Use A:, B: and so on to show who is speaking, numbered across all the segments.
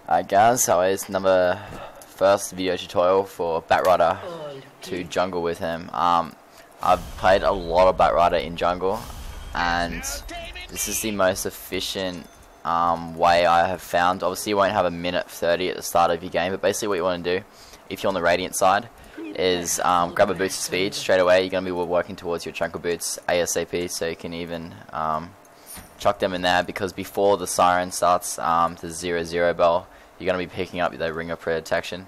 A: Alright guys, so it's first video tutorial for BATRIDER to jungle with him. I've played a lot of BATRIDER in jungle, and this is the most efficient way I have found. Obviously you won't have a minute 30 at the start of your game, but basically what you want to do, if you're on the Radiant side, is grab a boost of speed straight away. You're going to be working towards your chunk of boots ASAP, so you can even chuck them in there, because before the siren starts, the 0-0 bell, you're going to be picking up the ring of protection.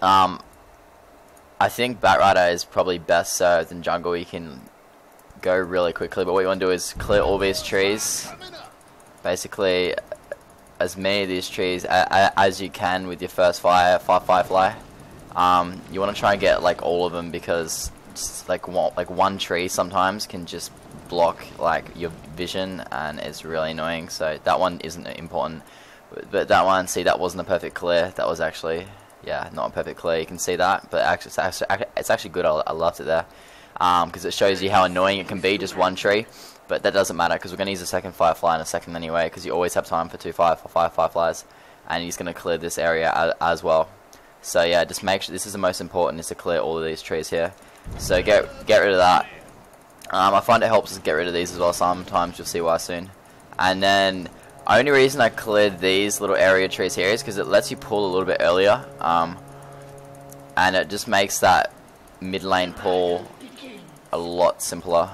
A: I think BATRIDER is probably best served in jungle. You can go really quickly, but what you want to do is clear all these trees, basically as many of these trees as you can with your first firefly. You want to try and get like all of them, because just like one tree sometimes can just block like your vision, and it's really annoying. So that one isn't important, but that one, see, that wasn't a perfect clear. That was actually, yeah, not a perfect clear. You can see that, but actually it's actually good. I loved it there, because it shows you how annoying it can be, just one tree. But that doesn't matter, because we're going to use a second firefly in a second anyway, because you always have time for five fireflies, and he's going to clear this area as well. So yeah, just make sure, this is the most important, is to clear all of these trees here. So get rid of that. I find it helps us get rid of these as well sometimes. You'll see why soon. And then only reason I cleared these little area trees here is because it lets you pull a little bit earlier, and it just makes that mid lane pull a lot simpler.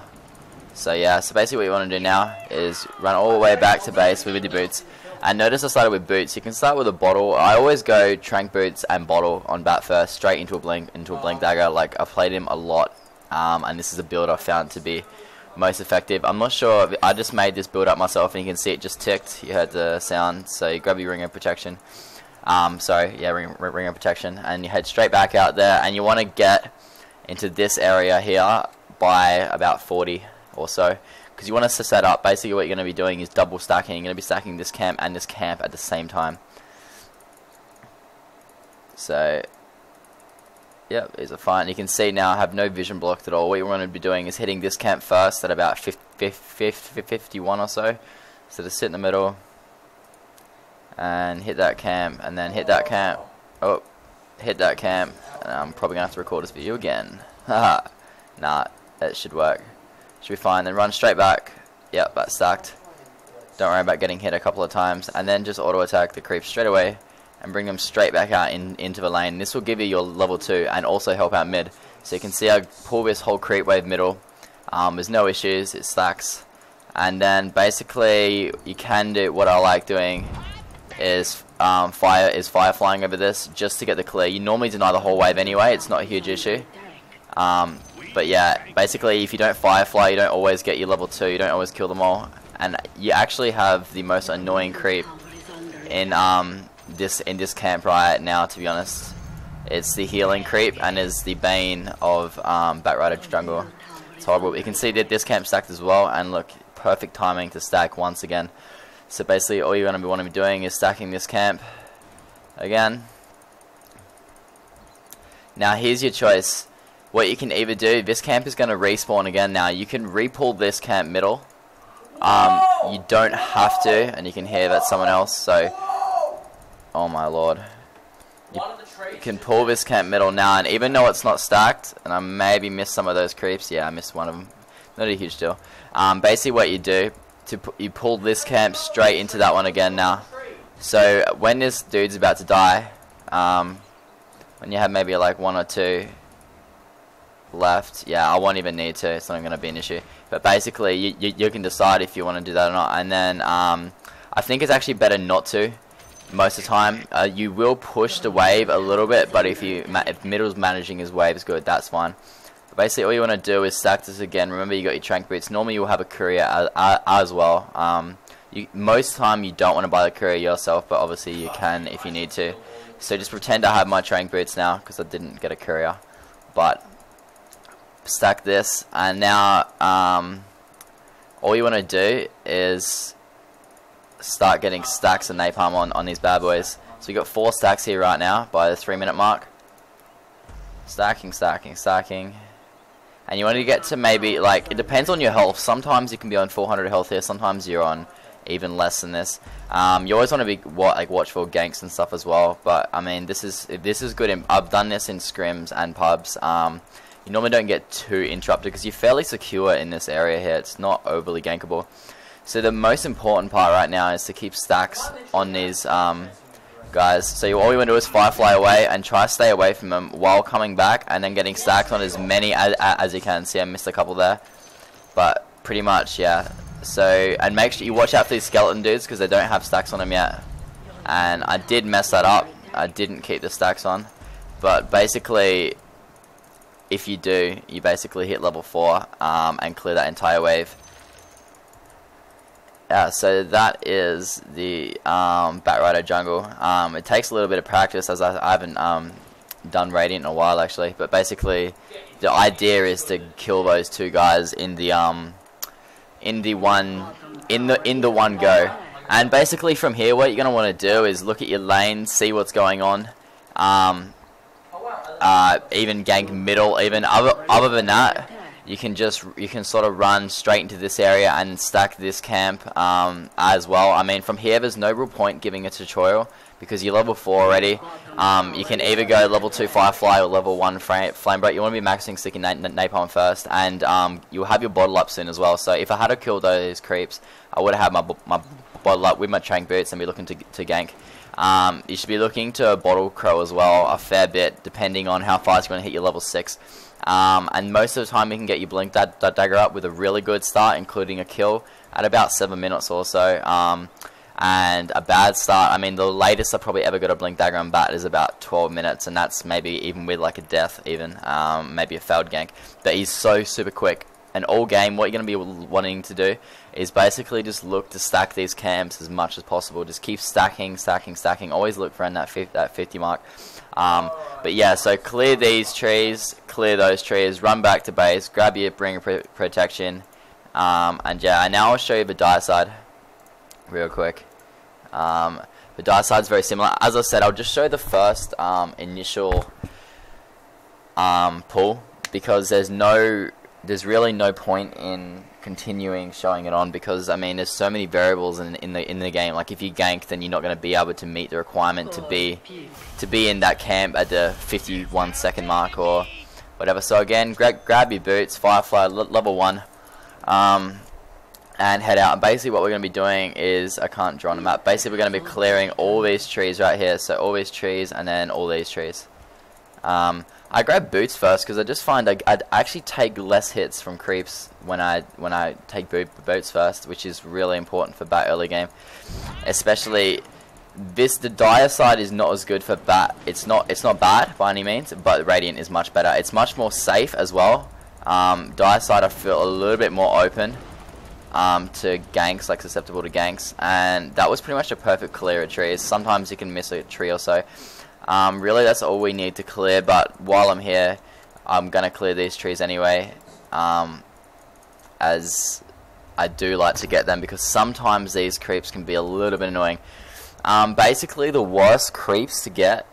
A: So yeah, so basically what you want to do now is run all the way back to base with your boots. And notice I started with boots. You can start with a bottle. I always go trank boots and bottle on bat first, straight into a blink dagger. Like, I've played him a lot, and this is a build I've found to be most effective. I'm not sure if I just made this build up myself, and you can see it just ticked. You heard the sound. So you grab your ring of protection. Sorry, yeah, ring of protection, and you head straight back out there. And you want to get into this area here by about 40 or so, because you want us to set up. Basically what you're going to be doing is double stacking. You're going to be stacking this camp and this camp at the same time. So yep, these are fine. You can see now I have no vision blocked at all. What you want to be doing is hitting this camp first at about 51 or so. So just sit in the middle and hit that camp, and then hit that camp. Oh, hit that camp. And I'm probably going to have to record this video again. Haha. Nah, that should work. Should be fine. Then run straight back. Yep, that's stacked. Don't worry about getting hit a couple of times. And then just auto attack the creeps straight away and bring them straight back out into the lane. This will give you your level 2 and also help out mid. So you can see I pull this whole creep wave middle. There's no issues. It stacks. And then basically you can do what I like doing is fire flying over this just to get the clear. You normally deny the whole wave anyway. It's not a huge issue. But yeah, basically if you don't firefly, you don't always get your level 2, you don't always kill them all, and you actually have the most annoying creep in this camp right now, to be honest. It's the healing creep, and is the bane of BATRIDER jungle. It's horrible. But you can see that this camp stacked as well, and look, perfect timing to stack once again. So basically all you're going to be wanting to be doing is stacking this camp again. Now here's your choice. What you can either do, this camp is going to respawn again now. You can re-pull this camp middle. You don't have to, and you can hear that someone else, so... Oh my lord. You can pull this camp middle now, and even though it's not stacked, and I maybe missed some of those creeps, yeah, I missed one of them. Not a huge deal. Basically what you do, you pull this camp straight into that one again now. So when this dude's about to die, when you have maybe like 1 or 2... left, yeah, I won't even need to, it's not going to be an issue. But basically you can decide if you want to do that or not. And then I think it's actually better not to most of the time. You will push the wave a little bit, but if middle's managing his waves good, that's fine. But basically all you want to do is stack this again. Remember, you got your trank boots. Normally you'll have a courier as well. Most of the time you don't want to buy the courier yourself, but obviously you can if you need to. So just pretend I have my trank boots now, because I didn't get a courier. But stack this, and now all you want to do is start getting stacks of napalm on these bad boys. So you got 4 stacks here right now by the 3-minute mark. Stacking, and you want to get to maybe, like, it depends on your health. Sometimes you can be on 400 health here, sometimes you're on even less than this. You always want to be watch for ganks and stuff as well. But I mean, this is good. I've done this in scrims and pubs. You normally don't get too interrupted because you're fairly secure in this area here. It's not overly gankable. So the most important part right now is to keep stacks on these guys. So all you want to do is firefly away and try to stay away from them while coming back and then getting stacks on as many as you can. See, I missed a couple there, but pretty much, yeah. So, and make sure you watch out for these skeleton dudes because they don't have stacks on them yet. And I did mess that up. I didn't keep the stacks on, but basically, if you do, you basically hit level 4 and clear that entire wave. Yeah, so that is the BATRIDER jungle. It takes a little bit of practice, as I haven't done Radiant in a while actually. But basically, the idea is to kill those two guys in the one go. And basically from here, what you're gonna want to do is look at your lane, see what's going on. Even gank middle. Even other than that, you can sort of run straight into this area and stack this camp as well. I mean, from here there's no real point giving a tutorial because you're level 4 already. You can either go level 2 Firefly or level 1 Flame Break. You want to be maxing sticky napalm first, and you'll have your bottle up soon as well. So if I had to kill those creeps, I would have had my bottle up with my trank boots and be looking to gank. You should be looking to bottle crow as well a fair bit, depending on how fast you're going to hit your level 6. And most of the time you can get your blink dagger up with a really good start, including a kill at about 7 minutes or so. And a bad start, I mean, the latest I probably ever got a blink dagger on bat is about 12 minutes, and that's maybe even with like a death, even maybe a failed gank. But he's so super quick. And all game, what you're going to be wanting to do is basically just look to stack these camps as much as possible. Just keep stacking. Always look for that 50 mark. But yeah, so clear these trees, clear those trees, run back to base, grab your bringer protection, and yeah, and now I'll show you the dire side real quick. The dire side's very similar. As I said, I'll just show the first initial pull because there's really no point in continuing showing it on because I mean there's so many variables in the game. Like if you gank, then you're not going to be able to meet the requirement to be in that camp at the 51-second mark or whatever. So again, grab your boots, Firefly level 1, and head out. And basically what we're going to be doing is, I can't draw on the map, basically we're going to be clearing all these trees right here. So all these trees and then all these trees. I grab boots first because I just find I'd actually take less hits from creeps when I take boots first, which is really important for bat early game. Especially the dire side is not as good for bat. It's not bad by any means, but Radiant is much better. It's much more safe as well. Dire side I feel a little bit more open to ganks, like susceptible to ganks, and that was pretty much a perfect clear of trees. Sometimes you can miss a tree or so. Really that's all we need to clear, but while I'm here I'm gonna clear these trees anyway, as I do like to get them because sometimes these creeps can be a little bit annoying. Basically the worst creeps to get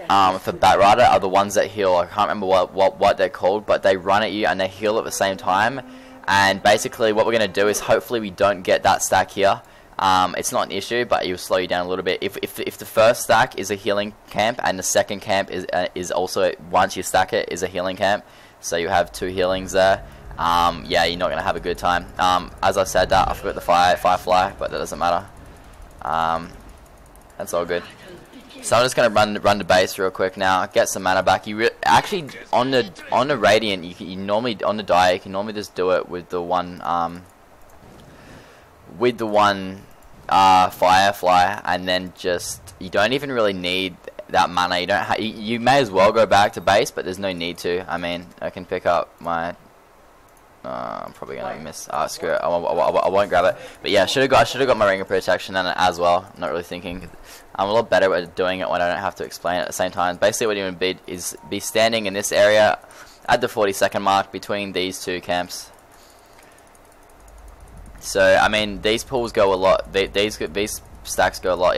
A: for BATRIDER are the ones that heal. I can't remember what they're called, but they run at you and they heal at the same time, and basically what we're gonna do is hopefully we don't get that stack here. It's not an issue, but it will slow you down a little bit. If the first stack is a healing camp and the second camp is also, once you stack it, is a healing camp, so you have 2 healings there, yeah, you're not going to have a good time. As I said that, I forgot the Firefly, but that doesn't matter. That's all good. So I'm just going to run the base real quick now, get some mana back. You actually, on the Radiant, you normally, on the Dire, you can normally just do it with the one, Firefly, and then just, you don't even really need that mana. You may as well go back to base, but there's no need to. I mean, I can pick up my I'm probably gonna miss. Screw it. I won't grab it. But yeah, should have got my ring of protection in it as well. Not really thinking. I'm a lot better at doing it when I don't have to explain it at the same time. Basically, what you would be is standing in this area at the 40-second mark between these 2 camps. So I mean, these pools go a lot. These stacks go a lot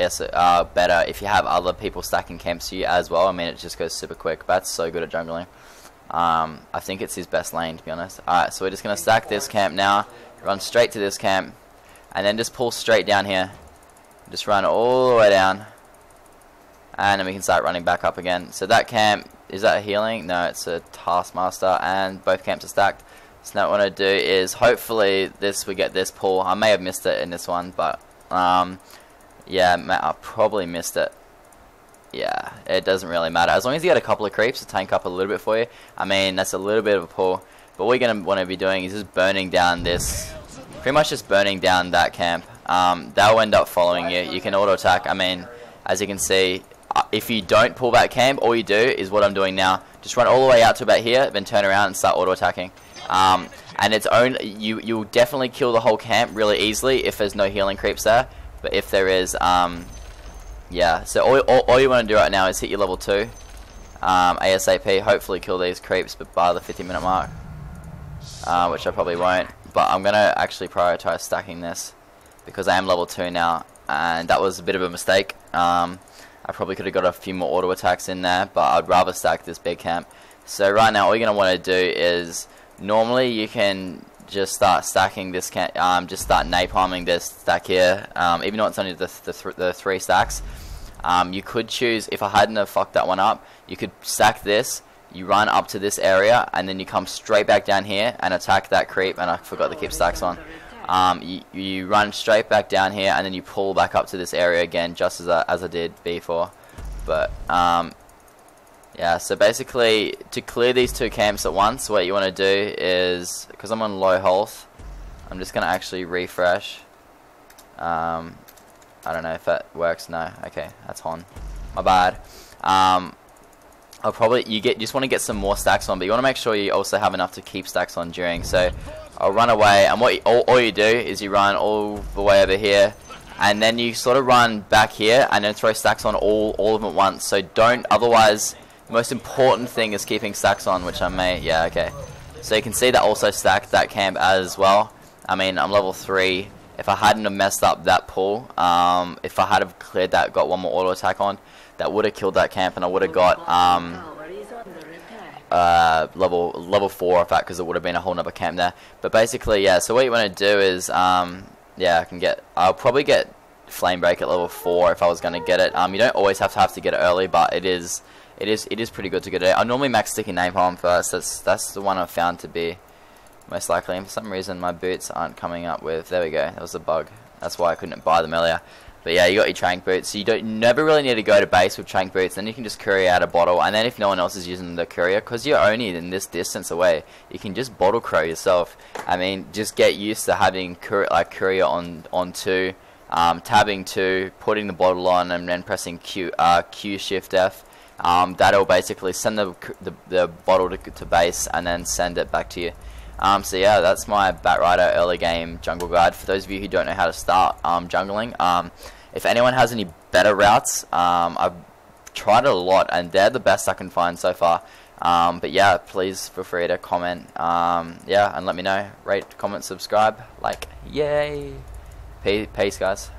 A: better if you have other people stacking camps to you as well. I mean, it just goes super quick. Bat's so good at jungling. I think it's his best lane, to be honest. Alright, so we're just going to stack this camp now, run straight to this camp, and then just pull straight down here. Just run all the way down, and then we can start running back up again. So that camp, is that a healing? No, it's a Taskmaster, and both camps are stacked. So now what I want to do is hopefully we get this pull. I may have missed it in this one, but yeah, I probably missed it. Yeah, it doesn't really matter. As long as you get a couple of creeps to tank up a little bit for you. I mean, that's a little bit of a pull. But what we're going to want to be doing is just burning down this. Pretty much just burning down that camp. They'll end up following you. You can auto attack. I mean, as you can see, if you don't pull that camp, all you do is what I'm doing now. Just run all the way out to about here, then turn around and start auto attacking. And it's only you'll definitely kill the whole camp really easily if there's no healing creeps there. But if there is, yeah. So all you want to do right now is hit your level 2 ASAP. Hopefully kill these creeps, but by the 50-minute mark, which I probably won't. But I'm gonna actually prioritize stacking this because I am level 2 now, and that was a bit of a mistake. I probably could have got a few more auto attacks in there, but I'd rather stack this big camp. So right now, all you're gonna want to do is normally you can just start stacking this camp, just start napalming this stack here. Even though it's only the 3 stacks, you could choose. If I hadn't have fucked that one up, you could stack this. You run up to this area, and then you come straight back down here and attack that creep. And I forgot to keep stacks on. You run straight back down here, and then you pull back up to this area again, just as I did before. But yeah, so basically, to clear these 2 camps at once, what you want to do is, because I'm on low health, I'm just going to actually refresh. I don't know if that works. No, okay, that's on. My bad. I'll probably, you just want to get some more stacks on, but you want to make sure you also have enough to keep stacks on during. So I'll run away, and all you do is you run all the way over here, and then you sort of run back here, and then throw stacks on all of them at once. So don't, otherwise, the most important thing is keeping stacks on, which I may, yeah, okay. So you can see that also stacked that camp as well. I mean, I'm level 3. If I hadn't have messed up that pull, if I had have cleared that, got one more auto attack on, that would have killed that camp, and I would have got level 4 of that, because it would have been a whole nother camp there. But basically, yeah. So what you want to do is, yeah, I'll probably get Flame Break at level 4 if I was going to get it. You don't always have to get it early, but it is pretty good to get it. I normally max Sticky Napalm first. That's the one I've found to be most likely. And for some reason, my boots aren't coming up with. There we go. That was a bug. That's why I couldn't buy them earlier. But yeah, you got your trank boots. So you never really need to go to base with trank boots. Then you can just courier out a bottle, and then if no one else is using the courier, because you're only in this distance away, you can just bottle crow yourself. I mean, just get used to having courier on 2, tabbing 2, putting the bottle on, and then pressing Q Shift F. That'll basically send the bottle to base, and then send it back to you. So yeah, that's my BATRIDER early game jungle guide. For those of you who don't know how to start jungling, if anyone has any better routes, I've tried it a lot, and they're the best I can find so far. But yeah, please feel free to comment, yeah, and let me know. Rate, comment, subscribe, like, yay. Peace, guys.